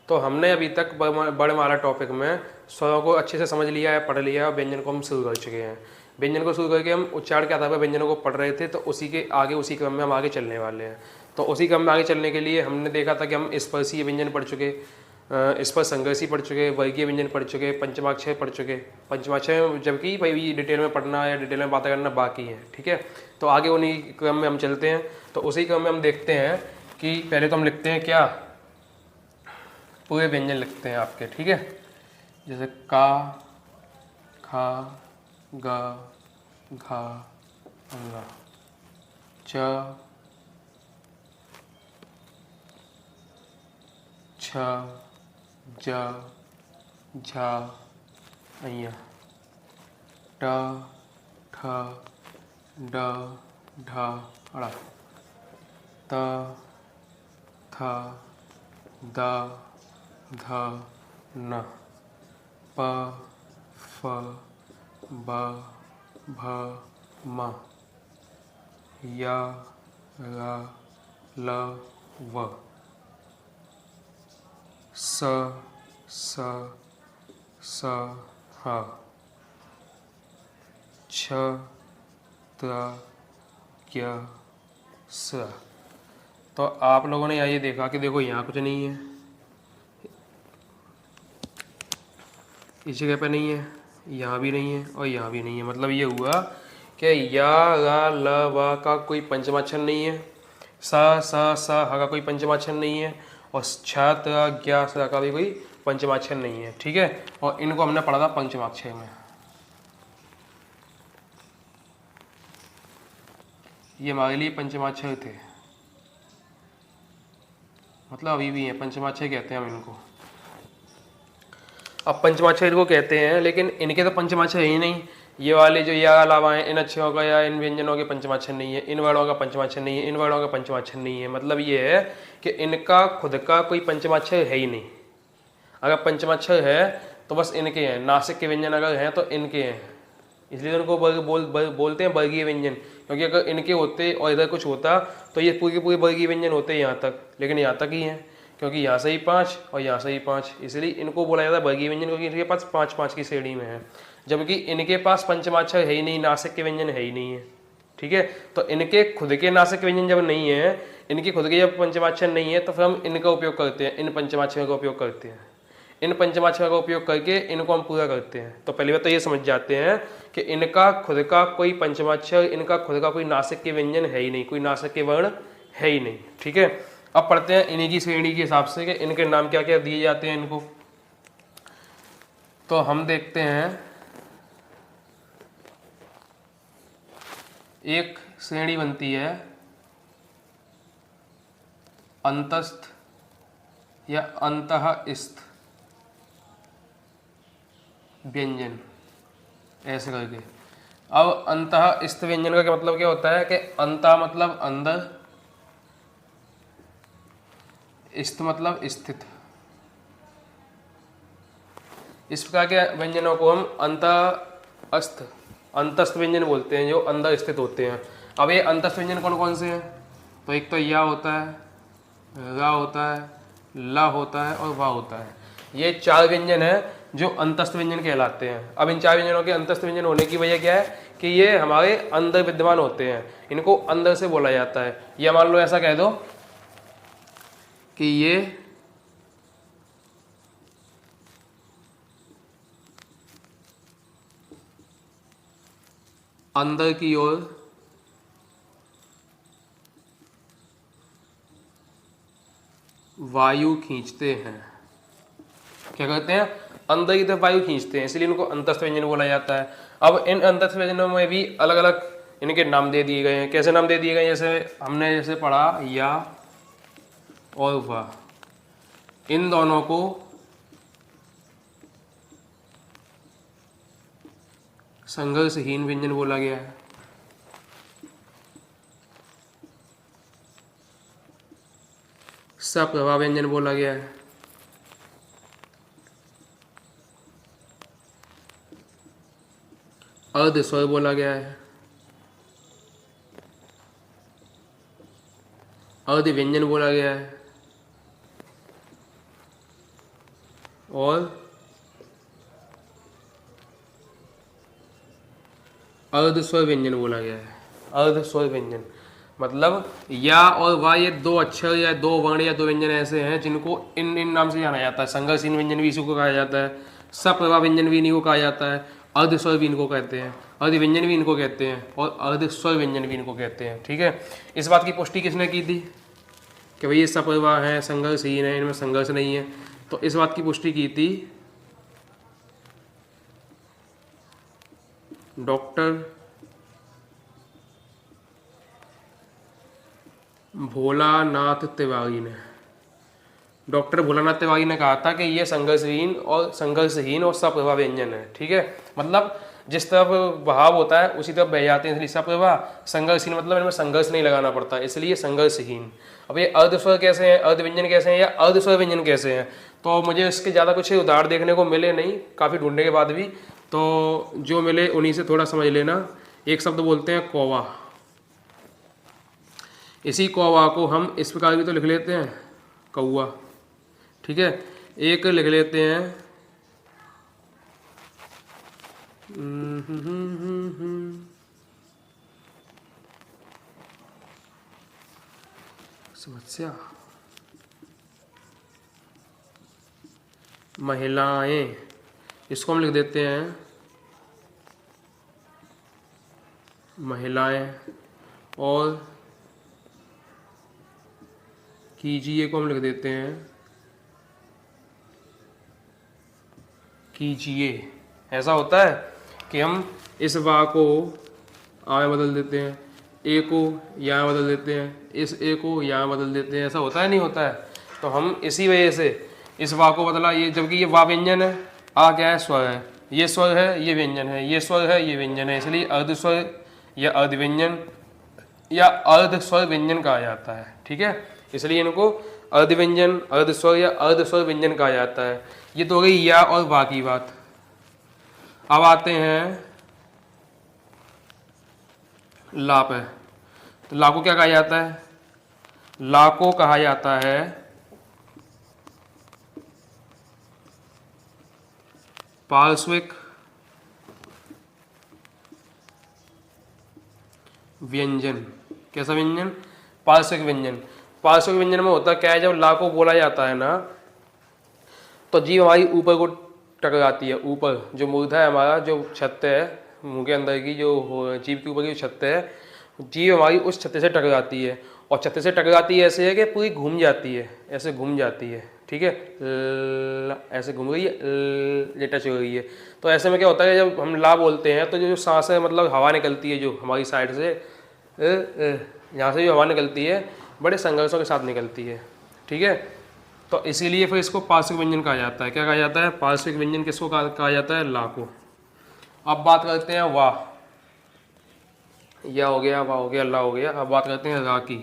तो हमने अभी तक वर्णमाला टॉपिक में स्वरों को अच्छे से समझ लिया है, पढ़ लिया है और व्यंजन को हम शुरू कर चुके हैं। व्यंजन को शुरू करके हम उच्चारण के आधार पर व्यंजनों को पढ़ रहे थे, तो उसी के आगे उसी क्रम में हम आगे चलने वाले हैं। तो उसी क्रम में आगे चलने के लिए हमने देखा था कि हम स्पर्शीय व्यंजन पढ़ चुके, स्पर्श संघर्षी पढ़ चुके, वर्गीय व्यंजन पढ़ चुके, पंचमाक्षर पढ़ चुके। पंचमाक्षर जबकि भाई डिटेल में पढ़ना या डिटेल में बातें करना बाकी है, ठीक है। तो आगे उन्हीं क्रम में हम चलते हैं। तो उसी क्रम में हम देखते हैं कि पहले तो हम लिखते हैं क्या, पूरे व्यंजन लिखते हैं आपके, ठीक है। जैसे का, खा, गा, घा, ङा, च, छ, ज, झा, अय्या, ट, ठ, ड, ढ, ड़, त, थ, द, ध, न, प, फ, ब, भ, म, य, र, ल, व, स, स, स, ह, छ, त्र, क्य, स। तो आप लोगों ने ये देखा कि देखो यहाँ कुछ नहीं है, इस जगह पे नहीं है, यहाँ भी नहीं है और यहाँ भी नहीं है। मतलब ये हुआ कि या, रा, ल, व का कोई पंचमाक्षर नहीं है, स, स, स, ह का कोई पंचमाक्षर नहीं है और छ, त, ज्ञ, स का भी कोई पंचमाक्षर नहीं है, ठीक है। और इनको हमने पढ़ा था पंचमाक्षर में। ये हमारे लिए पंचमाक्षर थे, मतलब अभी भी हैं, पंचमाक्षर कहते हैं हम इनको। अब पंचमाक्षर इनको कहते हैं, लेकिन इनके तो पंचमाक्षर है ही नहीं। ये वाले जो या अलावा हैं, इन अक्षरों का या इन व्यंजनों के पंचमाक्षर नहीं है, इन वर्णों का पंचमाक्षर नहीं है, इन वर्णों का पंचमाक्षर नहीं है। मतलब ये है कि इनका खुद का कोई पंचमाक्षर है ही नहीं। अगर पंचमाक्षर है तो बस इनके हैं, नासिक के व्यंजन अगर हैं तो इनके हैं, इसलिए तो उनको बोलते हैं वर्गीय व्यंजन। क्योंकि अगर इनके होते और इधर कुछ होता तो ये पूरे पूरे वर्गीय व्यंजन होते यहाँ तक, लेकिन यहाँ तक ही हैं, क्योंकि यहाँ से ही 5 और यहाँ से ही 5, इसलिए इनको बोला जाता है वर्गीय व्यंजन, क्योंकि इनके पास 5-5 की श्रेणी में है। जबकि इनके पास पंचमाक्षर है ही नहीं, नासिक के व्यंजन है ही नहीं है, ठीक है। तो इनके खुद के नासिक व्यंजन जब नहीं है, इनके खुद के जब पंचमाक्षर नहीं है, तो फिर हम इनका उपयोग करते हैं, इन पंचमाक्षर का उपयोग करते हैं। इन पंचमाक्षर का उपयोग करके इनको हम पूरा करते हैं। तो पहली बात तो ये समझ जाते हैं कि इनका खुद का कोई पंचमाक्षर, इनका खुद का कोई नासिक के व्यंजन है ही नहीं, कोई नासिक के वर्ण है ही नहीं, ठीक है। अब पढ़ते हैं इन्हीं की श्रेणी के हिसाब से कि इनके नाम क्या क्या दिए जाते हैं इनको। तो हम देखते हैं, एक श्रेणी बनती है अंतस्थ या अंतःस्थ व्यंजन, ऐसे करके। अब अंतःस्थ व्यंजन का क्या मतलब क्या होता है कि अंतः मतलब अंदर, स्थ मतलब स्थित। इस प्रकार के व्यंजनों को हम अंतस्थ व्यंजन बोलते हैं, जो अंदर स्थित होते हैं। अब ये अंतस्थ व्यंजन कौन कौन से हैं? तो एक तो या होता है, रा होता है, ला होता है और वा होता है। ये 4 व्यंजन हैं जो अंतस्थ व्यंजन कहलाते हैं। अब इन 4 व्यंजनों के अंतस्थ व्यंजन होने की वजह क्या है कि ये हमारे अंदर विद्यमान होते हैं, इनको अंदर से बोला जाता है। या मान लो ऐसा कह दो कि ये अंदर की ओर वायु खींचते हैं। क्या करते हैं? अंदर की तरफ वायु खींचते हैं, इसलिए इनको अंतस्थ व्यंजन बोला जाता है। अब इन अंतस्थ व्यंजनों में भी अलग अलग इनके नाम दे दिए गए हैं। कैसे नाम दे दिए गए? जैसे हमने जैसे पढ़ा या और वा, इन दोनों को संघर्षहीन व्यंजन बोला गया है। सप्रभा व्यंजन बोला गया है। अर्ध स्वर बोला गया है। अर्ध व्यंजन बोला गया है। और अर्धस्वर व्यंजन बोला गया है। अर्धस्वर व्यंजन मतलब या और वा, ये दो अक्षर या दो वर्ण या दो व्यंजन ऐसे हैं जिनको इन इन नाम से जाना जाता है। संघर्षहीन व्यंजन भी इसी को कहा जाता है, सप्रभा व्यंजन भी इन्हीं को कहा जाता है, अर्धस्वर भी इनको कहते हैं, अर्ध व्यंजन भी इनको कहते हैं और अर्धस्वर व्यंजन भी इनको कहते हैं। ठीक है, इस बात की पुष्टि किसने की थी कि भाई ये सप्रभा है, संघर्षहीन है, इनमें संघर्ष नहीं है? तो इस बात की पुष्टि की थी डॉक्टर भोलानाथ तिवारी ने। डॉक्टर भोलानाथ तिवारी ने कहा था कि ये संघर्षहीन और सप्रभा व्यंजन है। ठीक है, मतलब जिस तरफ भाव होता है उसी तरफ बह जाते हैं, इसलिए सप्रभा। संघर्षहीन मतलब इनमें संघर्ष नहीं लगाना पड़ता, इसलिए संघर्षहीन। अब ये अर्धस्वर कैसे हैं, अर्ध व्यंजन कैसे हैं या अर्धस्वर व्यंजन कैसे हैं, तो मुझे इसके ज़्यादा कुछ उदाहरण देखने को मिले नहीं, काफ़ी ढूंढने के बाद भी। तो जो मिले उन्हीं से थोड़ा समझ लेना। एक शब्द बोलते हैं कौवा। इसी कौवा को हम इस प्रकार भी तो लिख लेते हैं कौवा। ठीक है, एक लिख लेते हैं समस्या, महिलाएं, इसको हम लिख देते हैं महिलाएं। और कीजिए को हम लिख देते हैं कीजिए। ऐसा होता है कि हम इस वा को आ में बदल देते हैं, ए को या में बदल देते हैं, इस ए को या में बदल देते हैं। ऐसा होता है नहीं होता है? तो हम इसी वजह से इस वा को बदला, ये जबकि ये वा व्यंजन है, आ क्या है, स्वर है, ये स्वर है, ये व्यंजन है, ये स्वर है, ये व्यंजन है, इसलिए अर्धस्वर या अर्ध व्यंजन या अर्धस्वर व्यंजन कहा जाता है। ठीक है, इसलिए इनको अर्ध व्यंजन, अर्धस्वर या अर्धस्वर व्यंजन कहा जाता है। ये तो हो गई या और वा की बात। अब आते हैं ला पे। तो ला को क्या कहा जाता है? ला को कहा जाता है पार्श्विक व्यंजन। कैसा व्यंजन? पार्श्विक व्यंजन। पार्श्विक व्यंजन में होता क्या है, जब ला को बोला जाता है ना तो जीभ हमारी ऊपर को टकराती है। ऊपर जो मूर्धा है हमारा, जो छत्ते है मुंह के अंदर की, जो जीभ के ऊपर की छत्ते है, जीभ हमारी उस छत्ते से टकराती है। और छत्ते से टकराती है ऐसे है कि पूरी घूम जाती है, ऐसे घूम जाती है। ठीक है, ऐसे घूम रही है, ये टच हो रही है। तो ऐसे में क्या होता है, जब हम ला बोलते हैं तो जो सांस है, मतलब हवा निकलती है जो हमारी साइड से, यहाँ से जो हवा निकलती है बड़े संघर्षों के साथ निकलती है। ठीक है, तो इसीलिए फिर इसको पार्श्विक व्यंजन कहा जाता है। क्या कहा जाता है? पार्श्विक व्यंजन किसको कहा जाता है? ला को। अब बात करते हैं वाह। या हो गया, वाह हो गया, ला हो गया। अब बात करते हैं रा की।